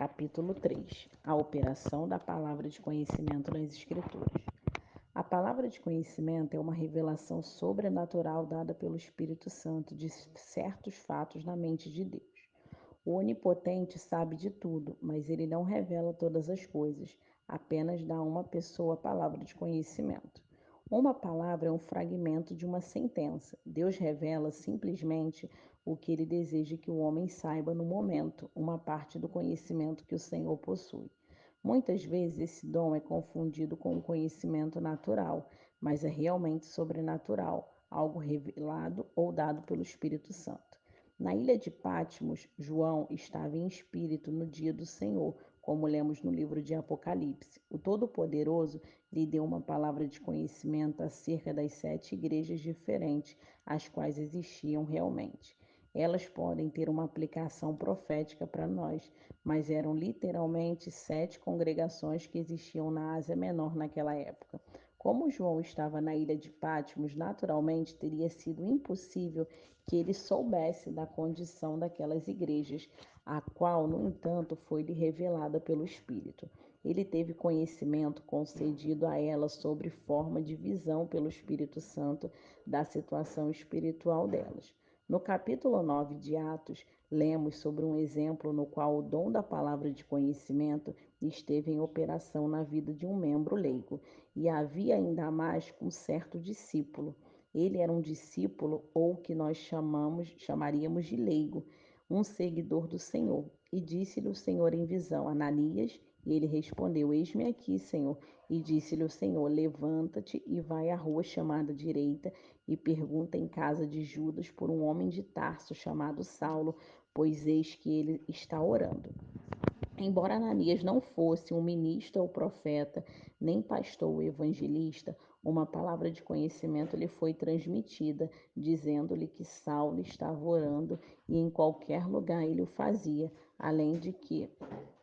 Capítulo 3. A operação da palavra de conhecimento nas Escrituras. A palavra de conhecimento é uma revelação sobrenatural dada pelo Espírito Santo de certos fatos na mente de Deus. O Onipotente sabe de tudo, mas ele não revela todas as coisas, apenas dá a uma pessoa a palavra de conhecimento. Uma palavra é um fragmento de uma sentença. Deus revela simplesmente o que ele deseja que o homem saiba no momento, uma parte do conhecimento que o Senhor possui. Muitas vezes esse dom é confundido com o conhecimento natural, mas é realmente sobrenatural, algo revelado ou dado pelo Espírito Santo. Na ilha de Patmos, João estava em espírito no dia do Senhor, como lemos no livro de Apocalipse. O Todo-Poderoso lhe deu uma palavra de conhecimento acerca das 7 igrejas diferentes, as quais existiam realmente. Elas podem ter uma aplicação profética para nós, mas eram literalmente 7 congregações que existiam na Ásia Menor naquela época. Como João estava na ilha de Patmos, naturalmente teria sido impossível que ele soubesse da condição daquelas igrejas, a qual, no entanto, foi-lhe revelada pelo Espírito. Ele teve conhecimento concedido a ela sobre forma de visão pelo Espírito Santo da situação espiritual delas. No capítulo 9 de Atos, lemos sobre um exemplo no qual o dom da palavra de conhecimento esteve em operação na vida de um membro leigo, e havia em Damasco um certo discípulo. Ele era um discípulo, ou que nós chamaríamos de leigo, um seguidor do Senhor. E disse-lhe o Senhor em visão: Ananias? E ele respondeu: Eis-me aqui, Senhor. E disse-lhe o Senhor: Levanta-te e vai à rua chamada direita e pergunta em casa de Judas por um homem de Tarso chamado Saulo, pois eis que ele está orando. Embora Ananias não fosse um ministro ou profeta, nem pastor ou evangelista, uma palavra de conhecimento lhe foi transmitida, dizendo-lhe que Saulo estava orando e em qualquer lugar ele o fazia, além de que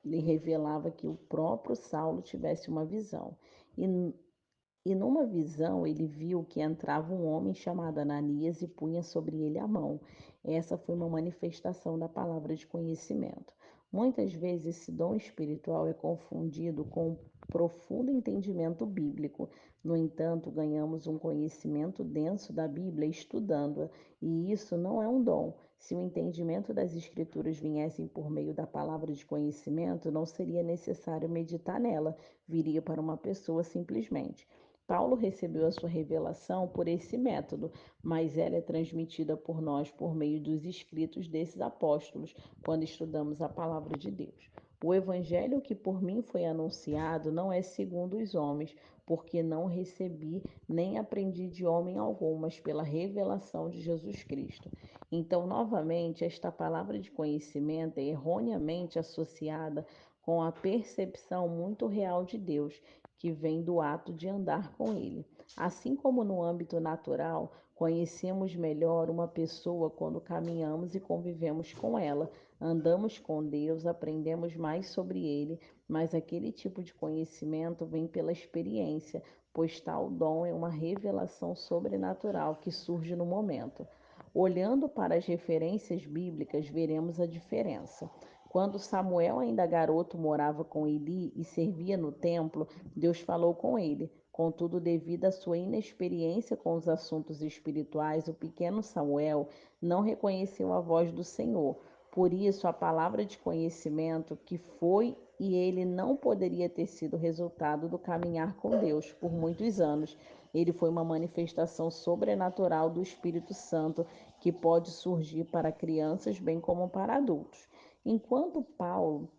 lhe revelava que o próprio Saulo tivesse uma visão. E numa visão ele viu que entrava um homem chamado Ananias e punha sobre ele a mão. Essa foi uma manifestação da palavra de conhecimento. Muitas vezes esse dom espiritual é confundido com profundo entendimento bíblico. No entanto, ganhamos um conhecimento denso da Bíblia estudando-a, e isso não é um dom. Se o entendimento das Escrituras viessem por meio da palavra de conhecimento, não seria necessário meditar nela, viria para uma pessoa simplesmente. Paulo recebeu a sua revelação por esse método, mas ela é transmitida por nós por meio dos escritos desses apóstolos, quando estudamos a palavra de Deus. O evangelho que por mim foi anunciado não é segundo os homens, porque não recebi nem aprendi de homem algum, mas pela revelação de Jesus Cristo. Então, novamente, esta palavra de conhecimento é erroneamente associada com a percepção muito real de Deus, que vem do ato de andar com Ele. Assim como no âmbito natural, conhecemos melhor uma pessoa quando caminhamos e convivemos com ela, andamos com Deus, aprendemos mais sobre Ele, mas aquele tipo de conhecimento vem pela experiência, pois tal dom é uma revelação sobrenatural que surge no momento. Olhando para as referências bíblicas, veremos a diferença. Quando Samuel, ainda garoto, morava com Eli e servia no templo, Deus falou com ele. Contudo, devido à sua inexperiência com os assuntos espirituais, o pequeno Samuel não reconheceu a voz do Senhor. Por isso, a palavra de conhecimento que foi e ele não poderia ter sido resultado do caminhar com Deus por muitos anos. Ele foi uma manifestação sobrenatural do Espírito Santo que pode surgir para crianças bem como para adultos. Enquanto Paulo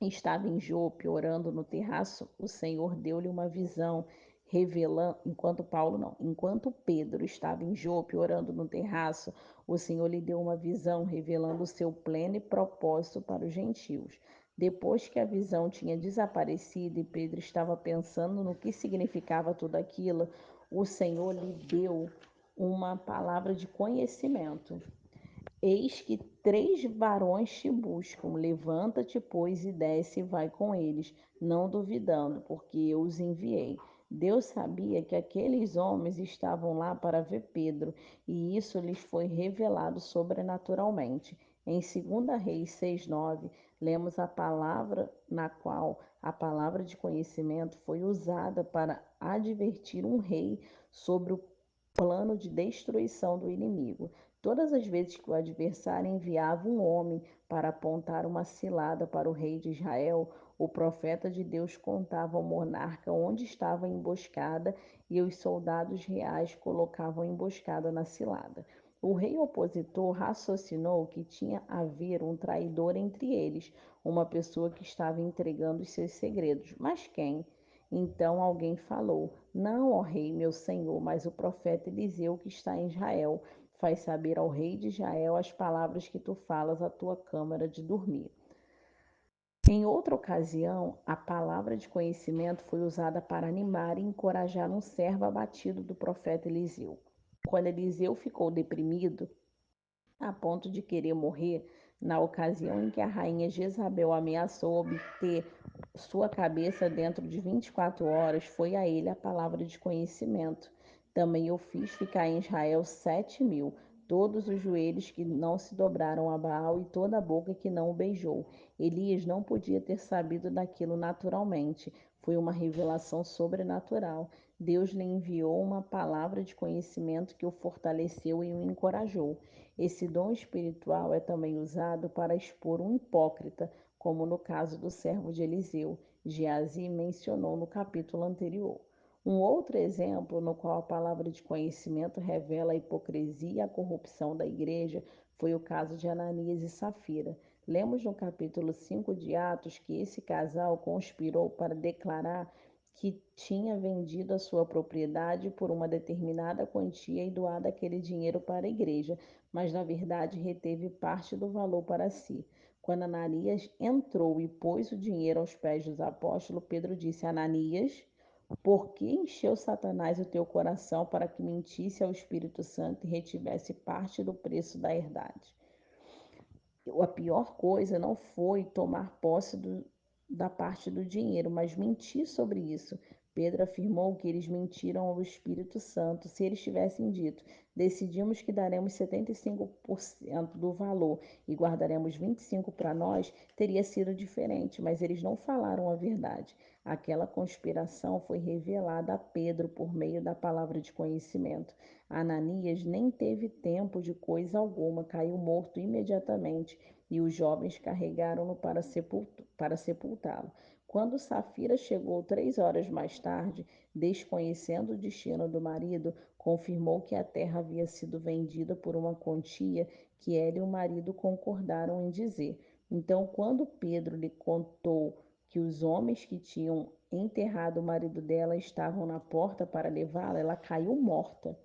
estava em Jope orando no terraço, o Senhor deu-lhe uma visão, revelando, enquanto Pedro estava em Jope orando no terraço, o Senhor lhe deu uma visão, revelando o seu pleno e propósito para os gentios. Depois que a visão tinha desaparecido e Pedro estava pensando no que significava tudo aquilo, o Senhor lhe deu uma palavra de conhecimento. Eis que 3 varões te buscam. Levanta-te, pois, e desce e vai com eles, não duvidando, porque eu os enviei. Deus sabia que aqueles homens estavam lá para ver Pedro, e isso lhes foi revelado sobrenaturalmente. Em 2 Reis 6:9, Lemos a palavra na qual a palavra de conhecimento foi usada para advertir um rei sobre o plano de destruição do inimigo. Todas as vezes que o adversário enviava um homem para apontar uma cilada para o rei de Israel, o profeta de Deus contava ao monarca onde estava a emboscada e os soldados reais colocavam a emboscada na cilada. O rei opositor raciocinou que tinha a haver um traidor entre eles, uma pessoa que estava entregando os seus segredos. Mas quem? Então alguém falou: Não, ó rei, meu senhor, mas o profeta Eliseu que está em Israel faz saber ao rei de Israel as palavras que tu falas à tua câmara de dormir. Em outra ocasião, a palavra de conhecimento foi usada para animar e encorajar um servo abatido do profeta Eliseu. Quando Eliseu ficou deprimido, a ponto de querer morrer, na ocasião em que a rainha Jezabel ameaçou obter sua cabeça dentro de 24 horas, foi a ele a palavra de conhecimento. Também eu fiz ficar em Israel 7.000, todos os joelhos que não se dobraram a Baal e toda a boca que não o beijou. Elias não podia ter sabido daquilo naturalmente, foi uma revelação sobrenatural. Deus lhe enviou uma palavra de conhecimento que o fortaleceu e o encorajou. Esse dom espiritual é também usado para expor um hipócrita, como no caso do servo de Eliseu, Geazi mencionou no capítulo anterior. Um outro exemplo no qual a palavra de conhecimento revela a hipocrisia e a corrupção da igreja foi o caso de Ananias e Safira. Lemos no capítulo 5 de Atos que esse casal conspirou para declarar que tinha vendido a sua propriedade por uma determinada quantia e doado aquele dinheiro para a igreja, mas na verdade reteve parte do valor para si. Quando Ananias entrou e pôs o dinheiro aos pés dos apóstolos, Pedro disse: Ananias, por que encheu Satanás o teu coração para que mentisse ao Espírito Santo e retivesse parte do preço da herdade? A pior coisa não foi tomar posse da parte do dinheiro, mas mentir sobre isso. Pedro afirmou que eles mentiram ao Espírito Santo. Se eles tivessem dito, decidimos que daremos 75% do valor e guardaremos 25% para nós, teria sido diferente, mas eles não falaram a verdade. Aquela conspiração foi revelada a Pedro por meio da palavra de conhecimento. Ananias nem teve tempo de coisa alguma, caiu morto imediatamente e os jovens carregaram-no para sepultá-lo. Quando Safira chegou 3 horas mais tarde, desconhecendo o destino do marido, confirmou que a terra havia sido vendida por uma quantia que ela e o marido concordaram em dizer. Então, quando Pedro lhe contou que os homens que tinham enterrado o marido dela estavam na porta para levá-la, ela caiu morta.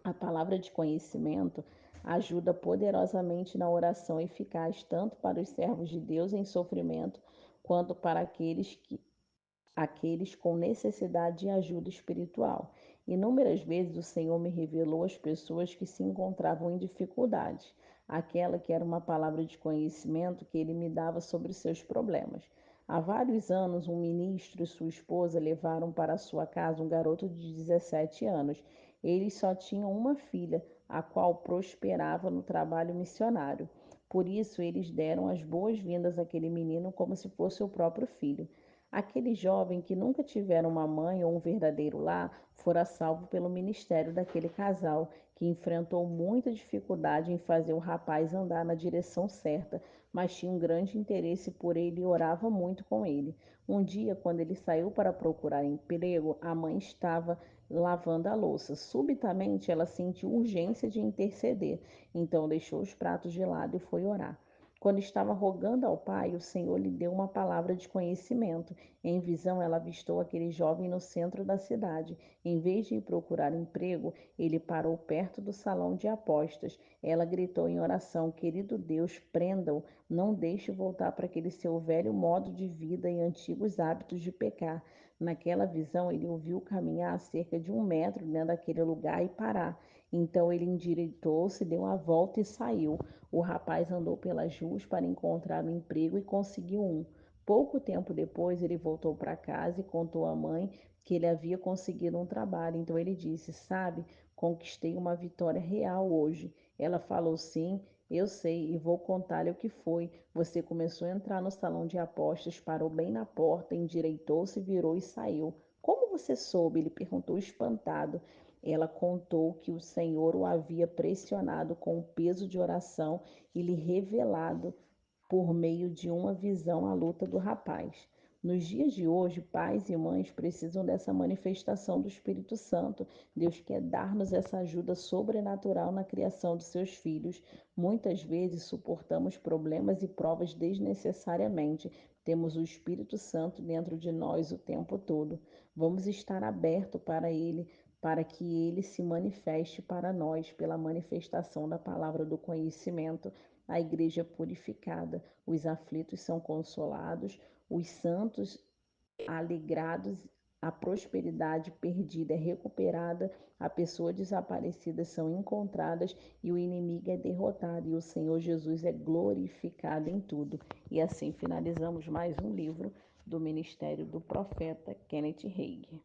A palavra de conhecimento ajuda poderosamente na oração eficaz, tanto para os servos de Deus em sofrimento, quanto para aqueles com necessidade de ajuda espiritual. Inúmeras vezes o Senhor me revelou as pessoas que se encontravam em dificuldades, aquela que era uma palavra de conhecimento que ele me dava sobre os seus problemas. Há vários anos, um ministro e sua esposa levaram para sua casa um garoto de 17 anos. Eles só tinham uma filha, a qual prosperava no trabalho missionário. Por isso, eles deram as boas-vindas àquele menino como se fosse o próprio filho. Aquele jovem que nunca tivera uma mãe ou um verdadeiro lar fora salvo pelo ministério daquele casal, que enfrentou muita dificuldade em fazer o rapaz andar na direção certa, mas tinha um grande interesse por ele e orava muito com ele. Um dia, quando ele saiu para procurar emprego, a mãe estava lavando a louça. Subitamente, ela sentiu urgência de interceder, então deixou os pratos de lado e foi orar. Quando estava rogando ao pai, o Senhor lhe deu uma palavra de conhecimento. Em visão, ela avistou aquele jovem no centro da cidade. Em vez de ir procurar emprego, ele parou perto do salão de apostas. Ela gritou em oração: Querido Deus, prenda-o, não deixe voltar para aquele seu velho modo de vida e antigos hábitos de pecar. Naquela visão, ele ouviu caminhar a cerca de 1 metro dentro daquele lugar e parar. Então ele endireitou-se, deu a volta e saiu. O rapaz andou pelas ruas para encontrar um emprego e conseguiu um. Pouco tempo depois, ele voltou para casa e contou à mãe que ele havia conseguido um trabalho. Então ele disse: Sabe, conquistei uma vitória real hoje. Ela falou: Sim, Eu sei e vou contar-lhe o que foi. Você começou a entrar no salão de apostas, parou bem na porta, endireitou-se, virou e saiu. Como você soube? Ele perguntou espantado. Ela contou que o Senhor o havia pressionado com o peso de oração e lhe revelado por meio de uma visão a luta do rapaz. Nos dias de hoje, pais e mães precisam dessa manifestação do Espírito Santo. Deus quer dar-nos essa ajuda sobrenatural na criação de seus filhos. Muitas vezes suportamos problemas e provas desnecessariamente. Temos o Espírito Santo dentro de nós o tempo todo. Vamos estar aberto para ele, para que ele se manifeste para nós pela manifestação da palavra do conhecimento. A igreja é purificada, os aflitos são consolados, os santos alegrados, a prosperidade perdida é recuperada, a pessoa desaparecida são encontradas e o inimigo é derrotado e o Senhor Jesus é glorificado em tudo. E assim finalizamos mais um livro do ministério do profeta Kenneth Hagin.